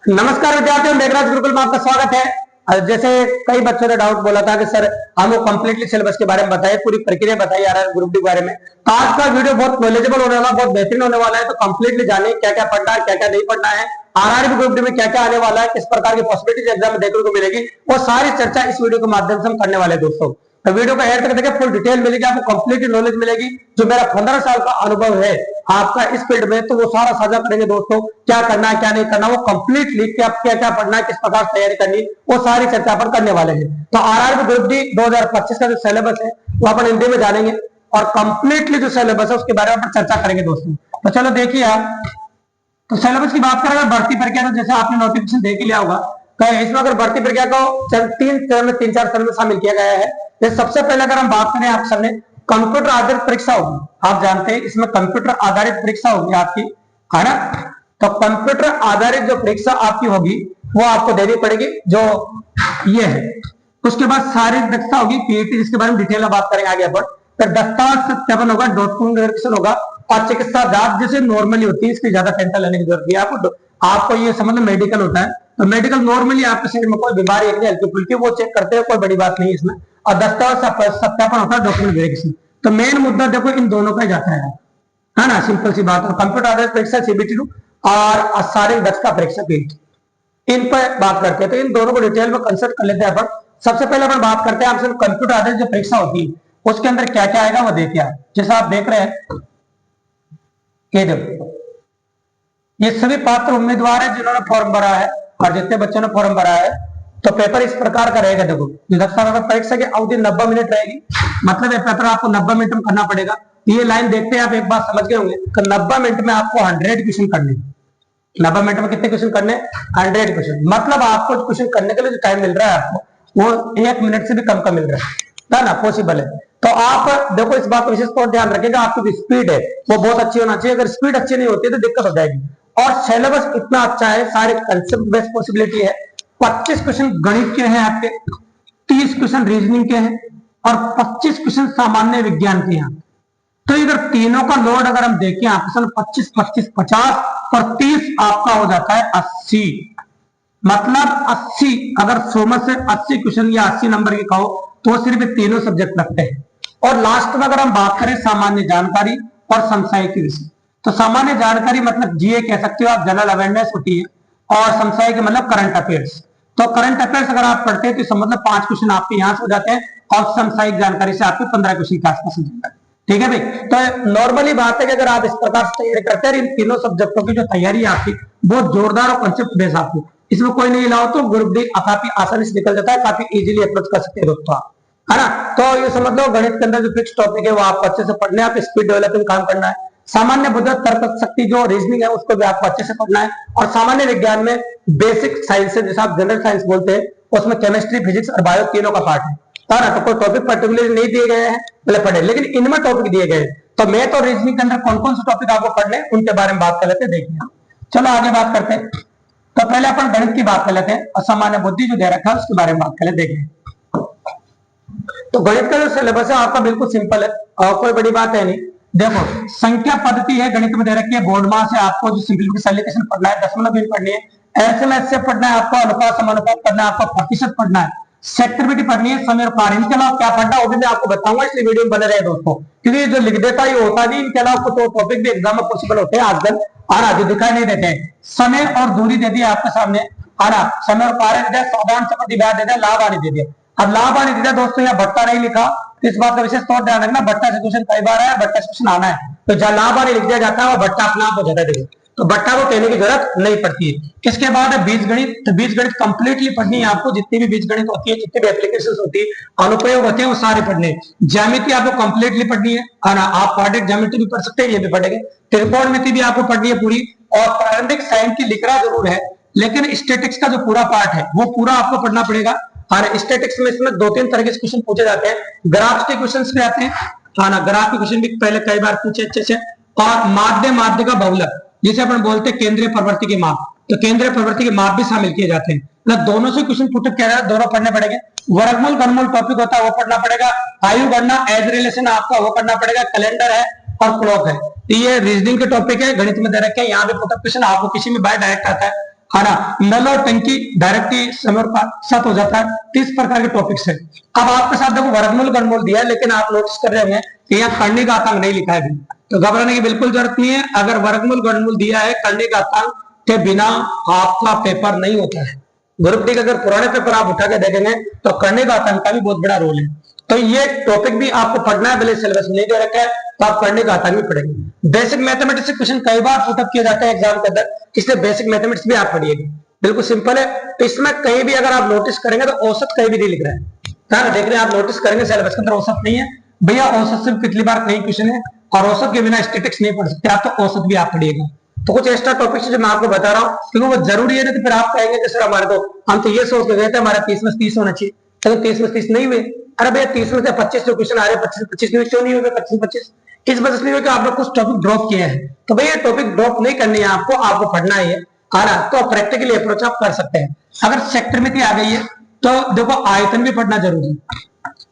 नमस्कार विद्यार्थियों, मेघराज गुरुकुल में आपका स्वागत है। जैसे कई बच्चों ने डाउट बोला था कि सर हमको कंप्लीटली सिलेबस के बारे में बताइए, पूरी प्रक्रिया बताइए आरआर ग्रुप डी के बारे में। तो आज का वीडियो बहुत नॉलेजेबल होने वाला, बहुत बेहतरीन होने वाला है। तो कंप्लीटली जानिए क्या क्या पढ़ना है, क्या क्या नहीं पढ़ना है, आरआर ग्रुप डी में क्या क्या आने वाला है, किस प्रकार की पॉसिबिलिटीज एग्जाम में देखने को मिलेगी, वो सारी चर्चा इस वीडियो के माध्यम से हम करने वाले हैं दोस्तों। तो वीडियो को एंड तक देखिए, फुल डिटेल मिलेगी आपको, कंप्लीट नॉलेज मिलेगी। जो मेरा 15 साल का अनुभव है आपका इस फील्ड में, तो वो सारा साझा करेंगे दोस्तों। क्या करना है, क्या नहीं करना, वो कंप्लीटली क्या क्या क्या पढ़ना है, किस प्रकार तैयारी करनी, वो सारी चर्चा पर करने वाले हैं। तो आरआर ग्रुप डी 2025 का जो सिलेबस है वो अपन हिंदी में जानेंगे, और कंप्लीटली जो सिलेबस है उसके बारे में चर्चा करेंगे दोस्तों। तो चलो देखिए आप, तो सिलेबस की बात करें, भर्ती प्रक्रिया, तो जैसे आपने नोटिफिकेशन देख लिया होगा, इसमें अगर भर्ती प्रक्रिया को तीन चार चरण में शामिल किया गया है। सबसे पहले अगर हम बात करें आप सबने, कंप्यूटर आधारित परीक्षा होगी। आप जानते हैं इसमें कंप्यूटर आधारित परीक्षा होगी आपकी, है ना। तो कंप्यूटर आधारित जो परीक्षा आपकी होगी वो आपको देनी पड़ेगी, जो ये है। उसके बाद शारीरिक दक्षता होगी, पीईटी, जिसके बारे में डिटेल में बात करेंगे आगे अपन। फिर दस्तावेज सत्यापन होगा, डॉक्यूमेंट होगा, और चिकित्सा जांच जैसे नॉर्मली होती है, इसकी ज्यादा टेंशन लेने की जरूरत नहीं है आपको ये समझ लो मेडिकल होता है, तो मेडिकल नॉर्मली आपके शरीर में कोई बीमारी है हल्की फुल्की, वो चेक करते हैं, कोई बड़ी बात नहीं है इसमें। और दस्तावेज सत्यापन होता है, डॉक्यूमेंट वेरिफिकेशन। तो मेन मुद्दा देखो इन दोनों का ही जाता है ना, सिंपल सी बात है। कंप्यूटर आधारित परीक्षा सीबीटी और शारीरिक दक्षता परीक्षा पीईटी, इन पर बात करते हैं। तो इन दोनों को डिटेल में कंसल्ट कर लेते हैं अपन। सबसे पहले अपन बात करते हैं आपसे कंप्यूटर आधारित जो परीक्षा होती है उसके अंदर क्या क्या आएगा वो देखिए आप। जैसा आप देख रहे हैं, ये देखो, ये सभी पात्र उम्मीदवार है जिन्होंने फॉर्म भरा है, और जितने बच्चों ने फॉर्म भरा है। तो पेपर इस प्रकार का रहेगा। देखो, परीक्षा की अवधि 90 मिनट रहेगी, मतलब ये पेपर आपको 90 मिनट में करना पड़ेगा। ये लाइन देखते हैं आप, एक बात समझ गए होंगे कि 90 मिनट में आपको 100 क्वेश्चन करने। 90 मिनट में कितने क्वेश्चन करने? 100 क्वेश्चन। मतलब आपको क्वेश्चन करने के लिए जो टाइम मिल रहा है आपको, वो 1 मिनट से भी कम का मिल रहा है ना, पॉसिबल है। तो आप देखो, इस बात को विशेष तौर ध्यान रखिएगा, आपकी जो स्पीड है वो बहुत अच्छी होना चाहिए। अगर स्पीड अच्छी नहीं होती है तो दिक्कत हो जाएगी। और सिलेबस इतना अच्छा है, सारे कंसेप्ट बेस्ड पॉसिबिलिटी है। 25 क्वेश्चन गणित के हैं आपके, 30 क्वेश्चन रीजनिंग के हैं, और 25 क्वेश्चन सामान्य विज्ञान के हैं। तो इधर तीनों का लोड अगर हम देखें आपके 25, 25, 50 और 30 आपका हो जाता है 80। मतलब 80, अगर 100 में से 80 क्वेश्चन या 80 नंबर के कहो तो सिर्फ तीनों सब्जेक्ट लगते हैं। और लास्ट में अगर हम बात करें सामान्य जानकारी और समसामयिक विषय, तो सामान्य जानकारी मतलब जीए कह सकते हो आप, जनरल अवेयरनेस होती है, और समसामयिक मतलब करंट अफेयर्स। तो करंट अफेयर्स अगर आप पढ़ते हैं तो मतलब 5 क्वेश्चन आपके यहां से हो जाते हैं, और समसामयिक जानकारी से आपके 15 क्वेश्चन के आसपास हो जाता है। ठीक है भाई। तो नॉर्मली बात है कि अगर आप इस प्रकार से तैयारी करते हैं, इन तीनों सब्जेक्टों की जो तैयारी है आपकी बहुत जोरदार और कंसेप्ट बेस आपको, इसमें कोई नहीं लाओ तो ग्रुप डी काफी आसानी से निकल जाता है, काफी इजीली अप्रोच कर सकते हैं दोस्तों आप, है ना। तो ये समझ लो, गणित के अंदर जो फिक्स टॉपिक है वो आपको अच्छे से पढ़ना है, आप स्पीड डेवलपिंग काम करना है। सामान्य बुद्धि तर्क शक्ति जो रीजनिंग है उसको भी आपको अच्छे से पढ़ना है। और सामान्य विज्ञान में बेसिक साइंस है, जैसे आप जनरल साइंस बोलते हैं, उसमें केमिस्ट्री, फिजिक्स और बायो तीनों का पार्ट है ना। तो कोई टॉपिक पर्टिकुलर नहीं दिए गए हैं पहले पढ़े, लेकिन इनमें टॉपिक दिए गए। तो मैथ और रीजनिंग के अंदर कौन कौन से टॉपिक आपको पढ़ने हैं उनके बारे में बात कर लेते हैं, देखिए। चलो आगे बात करते हैं। तो पहले अपन गणित की बात कर लेते हैं, और सामान्य बुद्धि जो दे रखा है उसके बारे में बात कर लेते हैं, देखिए। तो गणित का जो सिलेबस है आपका बिल्कुल सिंपल है, और कोई बड़ी बात है नहीं। देखो, संख्या पद्धति है गणित में दे रखी है, बोर्ड मास है, आपको जो सिंप्लीफिकेशन पढ़ना है, दशमलव भिन्न पढ़नी है, एसएमएस से पढ़ना है आपको, अनुपात समानुपात पढ़ना है आपको, प्रतिशत पढ़ना है, सेक्टर पढ़नी है, समय और कार्य। इनके अलावा क्या पढ़ना है वो भी मैं आपको बताऊंगा, इसलिए वीडियो में बने रहे दोस्तों, क्योंकि जो लिख देता है होता नहीं। इनके अलावा कुछ टॉपिक भी एग्जाम में पॉसिबल होते हैं आजकल, और जो दिखाई नहीं देते हैं। समय और दूरी दे दिया आपके सामने, आना समय और कार्य दे दिया, साधारण से प्रतिव्याज दे दिया, लाभ हानि दे दिया। अब लाभ हानि दे दिया दोस्तों, यहाँ भट्टा नहीं लिखा, इस बात का विशेष तौर ध्यान रखना, भट्टा से क्वेश्चन कई बार आया, भट्टा से क्वेश्चन आना है, तो जहां लाभ हानि लिख दिया जाता है वो भट्टा अपना आप हो जाता है। देखो, तो भट्टा को कहने की जरूरत नहीं पड़ती है। इसके बाद है बीज गणित। तो बीज गणित कंप्लीटली पढ़नी है आपको, जितनी भी बीज गणित होती है, जितनी भी एप्लीकेशन होती है, अनुप्रयोग होते हैं, वो सारे पढ़ने हैं। ज्यामिति आपको कंप्लीटली पढ़नी है, आप क्वाड्रेटिक ज्यामिति भी पढ़ सकते हैं, ये भी पढ़ेंगे। त्रिकोणमिति भी आपको पढ़नी है पूरी, और प्रारंभिक साइन की लिख रहा जरूर है, लेकिन स्टेटिक्स का जो पूरा पार्ट है वो पूरा आपको पढ़ना पड़ेगा। और स्टैटिक्स में इसमें 2-3 तरह के क्वेश्चन पूछे जाते हैं। ग्राफ के क्वेश्चन भी आते हैं, ना ग्राफ के क्वेश्चन भी पहले कई बार पूछे अच्छे से। और माध्य का बहुलक, जिसे अपन बोलते हैं केंद्रीय प्रवृत्ति के माप, तो केंद्रीय प्रवृत्ति के माप भी शामिल किए जाते हैं। मतलब दोनों से क्वेश्चन पूछे क्या है, दोनों पढ़ने पड़ेंगे। वर्गमूल घनमूल टॉपिक होता है वो पढ़ना पड़ेगा। आयु गणना, एज रिलेशन आपका वो पढ़ना पड़ेगा। कैलेंडर है और क्लॉक है। तो ये रीजनिंग के टॉपिक है, गणित में दे रखे हैं। यहाँ पे पुट क्वेश्चन आपको किसी में बाय डायरेक्ट आता है। है ना, नल और टंकी डायरेक्टली समय साथ हो जाता है। 30 प्रकार के टॉपिक्स है। अब आपके साथ देखो वर्गमूल घनमूल दिया है, लेकिन आप नोटिस कर रहे होंगे कि यहाँ करने का आतंक नहीं लिखा है, तो घबराने की बिल्कुल जरूरत नहीं है। अगर वर्गमूल घनमूल दिया है, करने का आतंक के बिना आपका पेपर नहीं होता है। ग्रुप डी का अगर पुराने पेपर आप उठा के देखेंगे तो करने का आतंक का भी बहुत बड़ा रोल है। तो ये टॉपिक भी आपको पढ़ना है, भले सिलेबस नहीं दे रखा है तो आप करने का आतंक भी पढ़ेंगे। बेसिक मैथमेटिक्स से क्वेश्चन कई बार पुटअप किए जाते हैं एग्जाम के अंदर, इसलिए बेसिक मैथमेटिक्स भी आप पढ़िएगा, बिल्कुल सिंपल है। तो इसमें कहीं भी अगर आप नोटिस करेंगे तो औसत कहीं भी नहीं लिख रहा है, देख रहे हैं आप, नोटिस करेंगे सिलेबस के अंदर औसत नहीं है भैया, औसत से पिछली बार कहीं क्वेश्चन है, और औसत के बिना स्टैटिस्टिक्स नहीं पढ़ सकते आप, तो औसत भी आप पढ़िएगा। तो कुछ एक्स्ट्रा टॉपिक्स जो मैं आपको बता रहा हूँ, क्योंकि वो जरूरी है ना, तो फिर आप कहेंगे कि सर हमारे तो, हम तो ये सोच के गए थे हमारा 30 में 30 होना चाहिए, लेकिन 30 में 30 नहीं हुए। अरे भैया 30 में से 25 जो क्वेश्चन आ रहे हैं, 25 में क्यों नहीं हुए 25 इस वजह से नहीं हुआ कि आपने कुछ टॉपिक ड्रॉप किया है। तो भैया टॉपिक ड्रॉप नहीं करनी है आपको पढ़ना ही है ना, तो प्रैक्टिकली अप्रोच आप कर सकते हैं। अगर सेक्टर आ गई है तो देखो आयतन भी पढ़ना जरूरी है,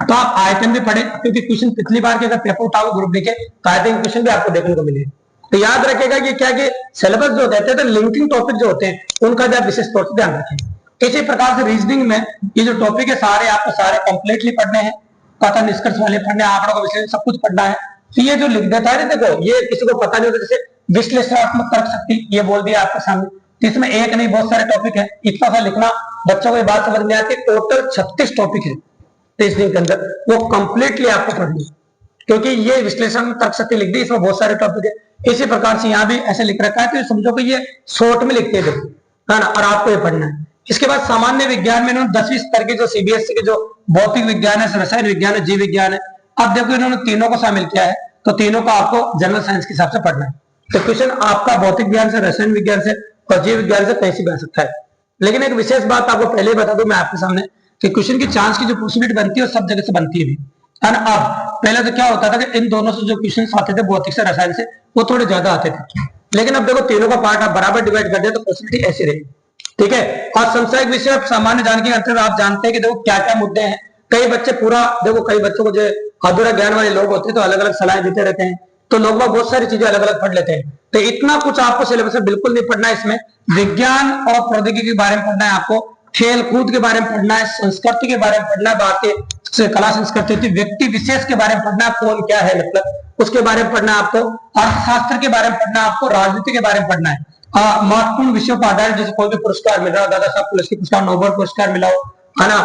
तो आप आयतन भी पढ़े, क्योंकि क्वेश्चन पिछली बार के अगर पेपर उठाओ ग्रुप डी के तो आयतन क्वेश्चन भी आपको देखने को मिलेगा। तो याद रखेगा कि क्या कि सिलेबस जो कहते हैं तो लिंकिंग टॉपिक जो होते हैं उनका भी विशेष तौर से ध्यान रखें। इसी प्रकार से रीजनिंग में ये जो टॉपिक है सारे आपको सारे कंप्लीटली पढ़ने हैं, कथन निष्कर्ष वाले पढ़ने, आंकड़ों का विश्लेषण सब कुछ पढ़ना है। तो ये जो लिख देता है ना, देखो ये किसी को पता नहीं होता, जैसे विश्लेषणात्मक तर्क शक्ति ये बोल दिया आपके सामने, तो इसमें एक नहीं बहुत सारे टॉपिक है, इतना सा लिखना बच्चों को ये बात समझ में आती है। टोटल 36 टॉपिक है रीजनिंग के अंदर, वो कंप्लीटली आपको पढ़नी है, क्योंकि ये विश्लेषण तर्क शक्ति लिख दी, इसमें बहुत सारे टॉपिक है। इसी प्रकार से यहाँ भी ऐसे लिख रखा है, तो समझो कि ये शॉर्ट में लिखते हैं है ना, और आपको ये पढ़ना है। इसके बाद सामान्य विज्ञान में इन्होंने 10वीं स्तर के जो सीबीएसई के जो भौतिक विज्ञान है, रसायन विज्ञान है, जीव विज्ञान है, अब देखो इन्होंने तीनों को शामिल किया है, तो तीनों को आपको जनरल साइंस के हिसाब से पढ़ना है। तो क्वेश्चन आपका भौतिक विज्ञान से, रसायन विज्ञान से और जीव विज्ञान से कहीं से भी आ सकता है। लेकिन एक विशेष बात आपको पहले बता दूं मैं आपके सामने कि क्वेश्चन की चांस की जो पॉसिबिलिटी बनती है वो सब जगह से बनती है भी। अब पहले तो क्या होता था कि इन दोनों से जो क्वेश्चन आते थे भौतिक से रसायन से वो थोड़े ज्यादा आते थे, लेकिन अब देखो तीनों का पार्ट आप बराबर डिवाइड कर दिया तो पॉसिबिलिटी ऐसी रही। ठीक है, और संशयिक विषय सामान्य जानकारी के अंतर्गत आप जानते हैं कि देखो क्या क्या मुद्दे हैं। कई बच्चे पूरा देखो, कई बच्चों को जो अधूरा ज्ञान वाले लोग होते हैं तो अलग अलग सलाह देते रहते हैं, तो लोग बहुत सारी चीजें अलग अलग पढ़ लेते हैं। तो इतना कुछ आपको सिलेबस में बिल्कुल नहीं पढ़ना है। इसमें विज्ञान और प्रौद्योगिकी के बारे में पढ़ना है, आपको खेल कूद के बारे में पढ़ना है, संस्कृति के बारे में पढ़ना है, भारतीय कला संस्कृति, व्यक्ति विशेष के बारे में पढ़ना है, कौन क्या है मतलब उसके बारे में पढ़ना है आपको, अर्थशास्त्र के बारे में पढ़ना है आपको, राजनीति के बारे में पढ़ना है, महत्वपूर्ण विषयों पर आधारित जैसे कोई भी पुरस्कार मिल रहा हो, दादा साहब पुरस्कार पुरस्कार, नोबेल पुरस्कार मिला हो, है ना,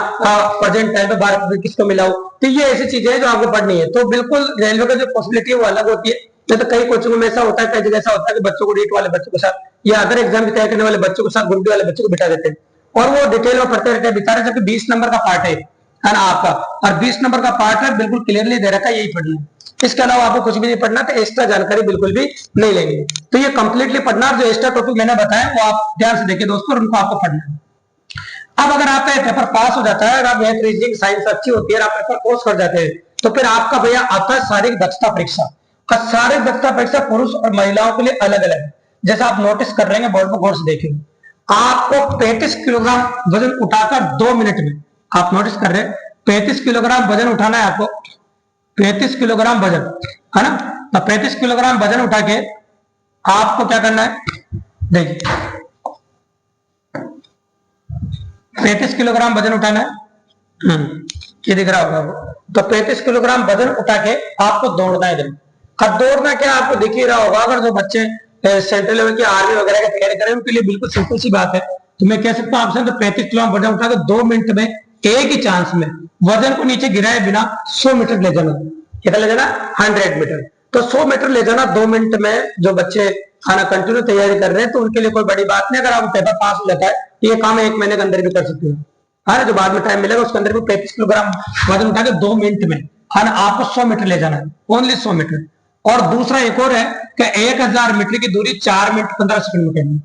प्रेजेंट टाइम पे भारत में किसको मिला हो, तो ये ऐसी चीजें हैं जो आपको पढ़नी है। तो बिल्कुल रेलवे का जो पॉसिबिलिटी है वो अलग होती है। तो कई कोचिंगों में ऐसा होता है, कई जगह ऐसा होता है कि बच्चों को रीट वाले बच्चों के साथ या अदर एग्जाम की तैयारी करने वाले बच्चों के साथ ग्रुप डी वाले बच्चों को बिठा देते हैं और वो डिटेल में पढ़ते रहते हैं बेचारे, जबकि 20 नंबर का पार्ट है ना आपका, और 20 नंबर का पार्ट है बिल्कुल क्लियरली दे रखा है यही पढ़ना है, इसके अलावा आपको कुछ भी नहीं पढ़ना, तो एक्स्ट्रा जानकारी बिल्कुल भी नहीं लेंगे। तो ये कंप्लीटली पढ़ना, जो एक्स्ट्रा टॉपिक मैंने बताया वो आप ध्यान से देखिए दोस्तों, और उनको आपको पढ़ना है। अब अगर आपका पेपर पास हो जाता है, अगर आप रीजनिंग साइंस अच्छी होती है, आप पेपर कोर्स कर जाते हैं, तो फिर आपका भैया आता है शारीरिक दक्षता परीक्षा। और शारीरिक दक्षता परीक्षा पुरुष और महिलाओं के लिए अलग अलग है। जैसा आप नोटिस कर रहे हैं बोर्ड पर गौर से देखेंगे, आपको 35 किलोग्राम वजन उठाकर 2 मिनट में, आप नोटिस कर रहे हैं 35 किलोग्राम वजन उठाना है आपको, 35 किलोग्राम वजन, है ना, तो 35 किलोग्राम वजन उठा के आपको क्या करना है, देखिए 35 किलोग्राम वजन उठाना है, ये दिख रहा होगा आपको। तो 35 किलोग्राम वजन उठा के आपको दौड़ना है। अब दौड़ना क्या आपको दिख ही रहा होगा, अगर जो बच्चे सेंट्रल लेवल की आर्मी वगैरह की तैयारी करें उनके लिए बिल्कुल सिंपल सी बात है। तो मैं कह सकता हूँ आपसे, तो 35 किलोग्राम वजन उठा के 2 मिनट में एक ही चांस में वजन को नीचे गिराए बिना 100 मीटर ले जाना, कितना ले जाना, 100 मीटर। तो 100 मीटर ले जाना 2 मिनट में, जो बच्चे खाना कंटिन्यू तैयारी कर रहे हैं तो उनके लिए कोई बड़ी बात नहीं। अगर आप पेपर पास हो जाता है ये काम 1 महीने के अंदर भी कर सकते हैं, है ना, जो बाद में टाइम मिलेगा उसके अंदर भी 35 किलोग्राम वजन उठा के 2 मिनट में, है ना, आपको 100 मीटर ले जाना है, ओनली 100 मीटर। और दूसरा एक और है कि 1000 मीटर की दूरी 4 मिनट 15 सेकंड में करनी,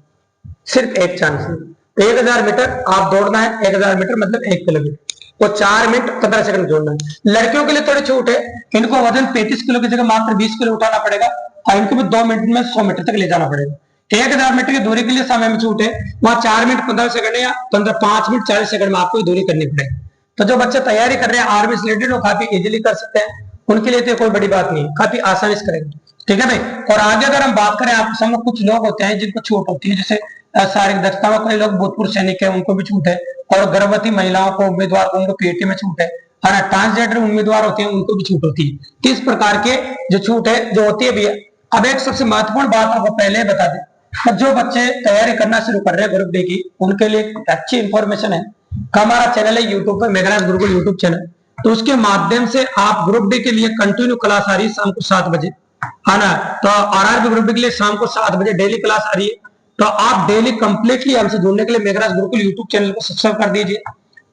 सिर्फ एक चांस में। 1000 मीटर आप दौड़ना है, 1000 मीटर मतलब 1 किलोमीटर, वो 4 मिनट 15 सेकंड जोड़ना है। लड़कियों के लिए थोड़ी छूट है, इनको वजन 35 किलो की जगह मात्र 20 किलो उठाना पड़ेगा और इनको भी 2 मिनट में 100 मीटर तक ले जाना पड़ेगा। 1000 मीटर की दूरी के लिए समय में छूट है, वहां 4 मिनट 15 सेकंड या 5 मिनट 40 सेकंड में आपको दूरी करनी पड़ेगी। तो जो बच्चे तैयारी कर रहे हैं आर्मी से रिलेटेड वो काफी इजीली कर सकते हैं, उनके लिए तो कोई बड़ी बात नहीं, काफी आसानी से करेंगे। ठीक है भाई। और आगे अगर हम बात करें, आपके सामने कुछ लोग होते हैं जिनको छूट होती है, जैसे शारीरिक दक्षता में कई लोग भूतपूर्व सैनिक है, उनको भी छूट है। और गर्भवती महिलाओं को, उम्मीदवार को, उनको पीएटी में छूट है। और ट्रांसजेंडर उम्मीदवार होते हैं, उनको भी छूट होती है। तो इस प्रकार के जो छूट है जो होती है भैया। अब एक सबसे महत्वपूर्ण बात आपको पहले बता दें, जो बच्चे तैयारी करना शुरू कर रहे हैं ग्रुप डी की, उनके लिए अच्छी इंफॉर्मेशन है। हमारा चैनल है यूट्यूब पर, मेघराज गुरुकुल यूट्यूब चैनल। तो उसके माध्यम से आप ग्रुप डी के लिए कंटिन्यू क्लास आ रही है शाम को 7 बजे, है ना। तो आरआरबी ग्रुप डी के लिए शाम को 7 बजे डेली क्लास आ रही है। तो आप डेली कंप्लीटली हमसे जुड़ने के लिए मेघराज गुरुकुल यूट्यूब चैनल को सब्सक्राइब कर दीजिए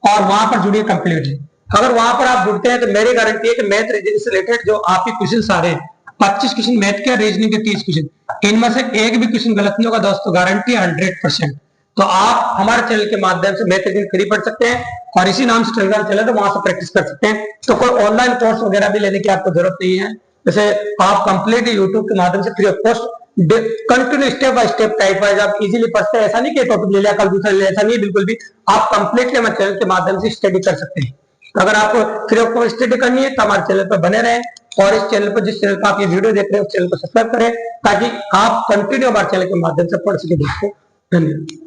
और वहां पर जुड़िए कंप्लीटली। अगर वहां पर आप जुड़ते हैं तो मेरी गारंटी है कि मैथ रीजनिंग से रिलेटेड जो आपके क्वेश्चन आ रहे हैं, 25 क्वेश्चन मैथ के, रीजनिंग के 30 क्वेश्चन, इनमें से एक भी क्वेश्चन गलत नहीं होगा दोस्तों, गारंटी 100%। तो आप हमारे चैनल के माध्यम से मैथ रीजनिंग फ्री पढ़ सकते हैं और इसी नाम से टेलीग्राम चैनल है, तो वहां से प्रैक्टिस कर सकते हैं। तो कोई ऑनलाइन कोर्स वगैरह भी लेने की आपको जरूरत नहीं है। जैसे आप कंप्लीट यूट्यूब के माध्यम से free of cost continue step by step type wise आप इजीली पढ़ते हैं। ऐसा नहीं कि टॉपिक ले लिया कल दूसरा ले लिया, ऐसा नहीं, बिल्कुल भी। आप कंप्लीटली हमारे चैनल के माध्यम से स्टडी कर सकते हैं। तो अगर आपको फ्री ऑफ कॉस्ट स्टडी करनी है तो हमारे चैनल पर बने रहें और इस चैनल पर, जिस चैनल पर आप ये वीडियो देख रहे हैं, उस चैनल को सब्सक्राइब करें ताकि आप कंटिन्यू हमारे चैनल के माध्यम से पढ़ सके दोस्तों। धन्यवाद।